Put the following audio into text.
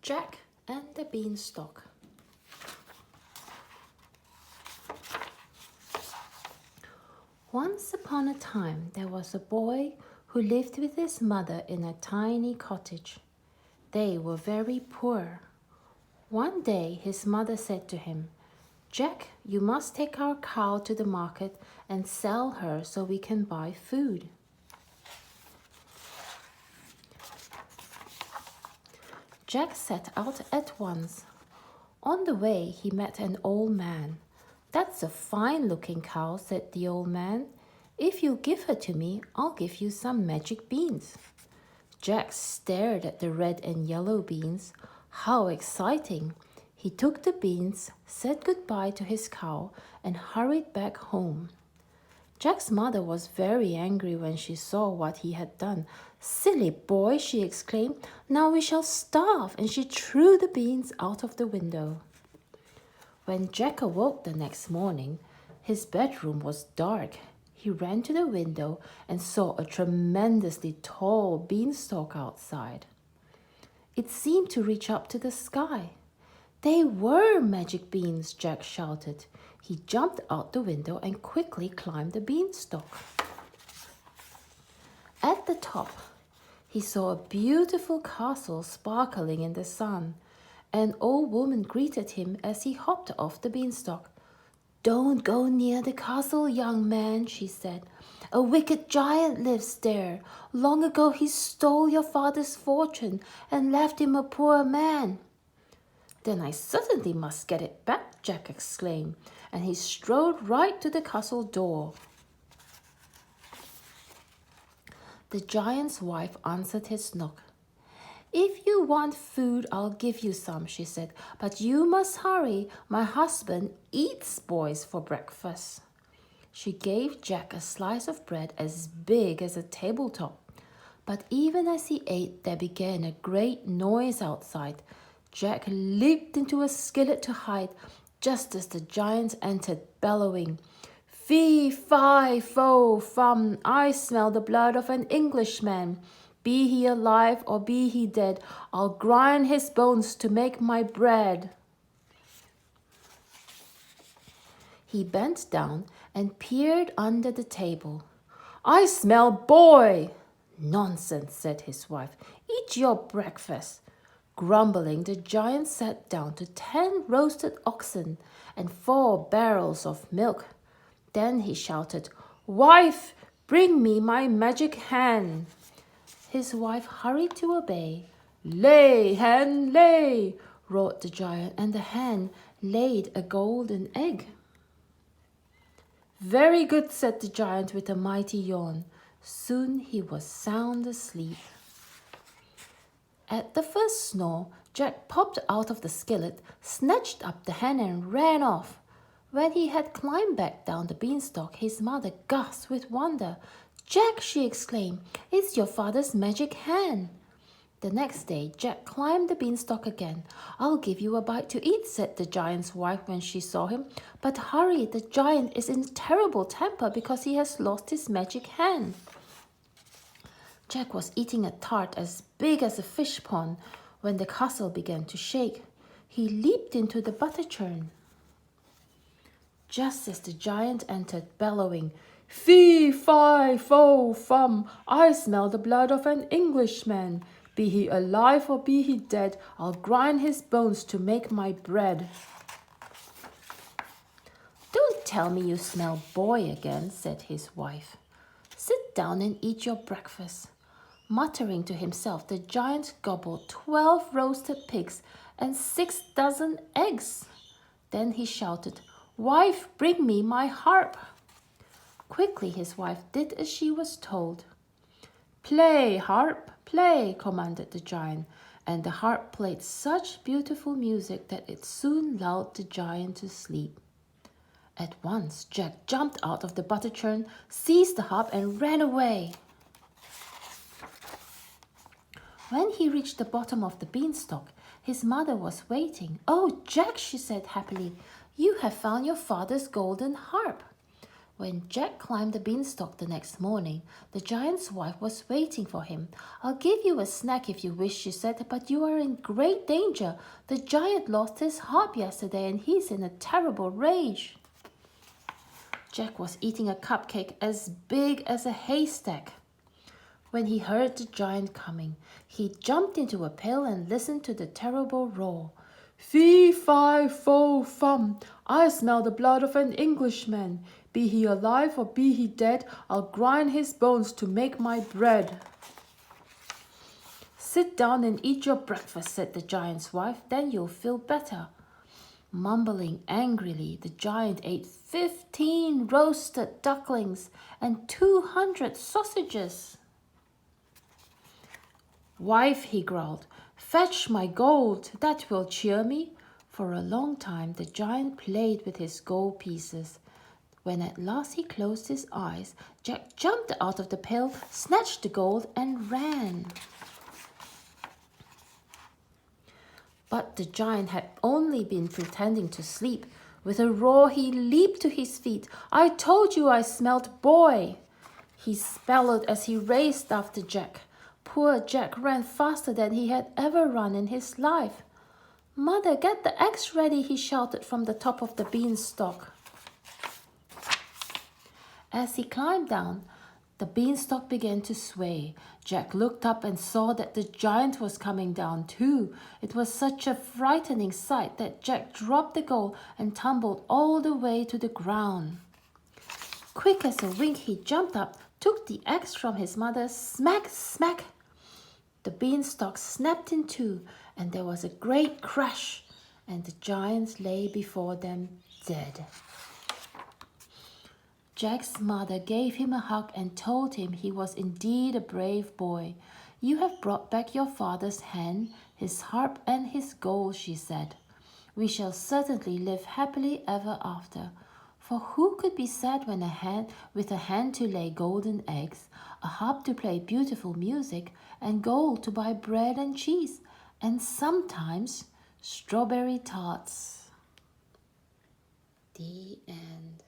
Jack and the Beanstalk. Once upon a time, there was a boy who lived with his mother in a tiny cottage. They were very poor. One day, his mother said to him, "Jack, you must take our cow to the market and sell her so we can buy food." Jack set out at once. On the way, he met an old man. "That's a fine-looking cow," said the old man. "If you give her to me, I'll give you some magic beans." Jack stared at the red and yellow beans. How exciting! He took the beans, said goodbye to his cow, and hurried back home. Jack's mother was very angry when she saw what he had done. "Silly boy," she exclaimed, "now we shall starve," and she threw the beans out of the window. When Jack awoke the next morning, his bedroom was dark. He ran to the window and saw a tremendously tall beanstalk outside. It seemed to reach up to the sky. "They were magic beans," Jack shouted. He jumped out the window and quickly climbed the beanstalk. At the top, he saw a beautiful castle sparkling in the sun. An old woman greeted him as he hopped off the beanstalk. "Don't go near the castle, young man," she said. "A wicked giant lives there. Long ago he stole your father's fortune and left him a poor man." "Then I certainly must get it back," Jack exclaimed, and he strode right to the castle door. The giant's wife answered his knock. "If you want food, I'll give you some," she said, "but you must hurry. My husband eats boys for breakfast." She gave Jack a slice of bread as big as a tabletop. But even as he ate, there began a great noise outside. Jack leaped into a skillet to hide, just as the giant entered, bellowing, "Fee, fi, fo, fum, I smell the blood of an Englishman. Be he alive or be he dead, I'll grind his bones to make my bread." He bent down and peered under the table. "I smell boy." "Nonsense," said his wife. "Eat your breakfast." Grumbling, the giant sat down to 10 roasted oxen and 4 barrels of milk. Then he shouted, "Wife, bring me my magic hen." His wife hurried to obey. "Lay, hen, lay," roared the giant, and the hen laid a golden egg. "Very good," said the giant with a mighty yawn. Soon he was sound asleep. At the first snore, Jack popped out of the skillet, snatched up the hen and ran off. When he had climbed back down the beanstalk, his mother gasped with wonder. "Jack," she exclaimed, "it's your father's magic hen." The next day, Jack climbed the beanstalk again. "I'll give you a bite to eat," said the giant's wife when she saw him. "But hurry, the giant is in a terrible temper because he has lost his magic hen." Jack was eating a tart as big as a fish pond when the castle began to shake. He leaped into the butter churn. Just as the giant entered, bellowing, "Fee, fi, fo, fum, I smell the blood of an Englishman. Be he alive or be he dead, I'll grind his bones to make my bread." "Don't tell me you smell boy again," said his wife. "Sit down and eat your breakfast." Muttering to himself, the giant gobbled 12 roasted pigs and 6 dozen eggs. Then he shouted, "Wife, bring me my harp." Quickly his wife did as she was told. "Play, harp, play," commanded the giant, and the harp played such beautiful music that it soon lulled the giant to sleep. At once, Jack jumped out of the butter churn, seized the harp, and ran away. When he reached the bottom of the beanstalk, his mother was waiting. "Oh, Jack," she said happily, "you have found your father's golden harp." When Jack climbed the beanstalk the next morning, the giant's wife was waiting for him. "I'll give you a snack if you wish," she said, "but you are in great danger. The giant lost his harp yesterday and he's in a terrible rage." Jack was eating a cupcake as big as a haystack. When he heard the giant coming, he jumped into a pail and listened to the terrible roar. "Fee, fi, fo, fum, I smell the blood of an Englishman. Be he alive or be he dead, I'll grind his bones to make my bread." "Sit down and eat your breakfast," said the giant's wife, "then you'll feel better." Mumbling angrily, the giant ate 15 roasted ducklings and 200 sausages. "Wife," he growled, "fetch my gold, that will cheer me." For a long time the giant played with his gold pieces. When at last he closed his eyes, Jack jumped out of the pail, snatched the gold, and ran. But the giant had only been pretending to sleep. With a roar, he leaped to his feet. "I told you I smelled boy!" he bellowed as he raced after Jack. Poor Jack ran faster than he had ever run in his life. "Mother, get the eggs ready," he shouted from the top of the beanstalk. As he climbed down, the beanstalk began to sway. Jack looked up and saw that the giant was coming down too. It was such a frightening sight that Jack dropped the gold and tumbled all the way to the ground. Quick as a wink, he jumped up, took the axe from his mother, smack, smack. The beanstalk snapped in two, and there was a great crash, and the giant lay before them dead. Jack's mother gave him a hug and told him he was indeed a brave boy. "You have brought back your father's hen, his harp, and his gold," she said. "We shall certainly live happily ever after." For who could be sad when with a hen to lay golden eggs, a harp to play beautiful music, and gold to buy bread and cheese, and sometimes strawberry tarts? The end.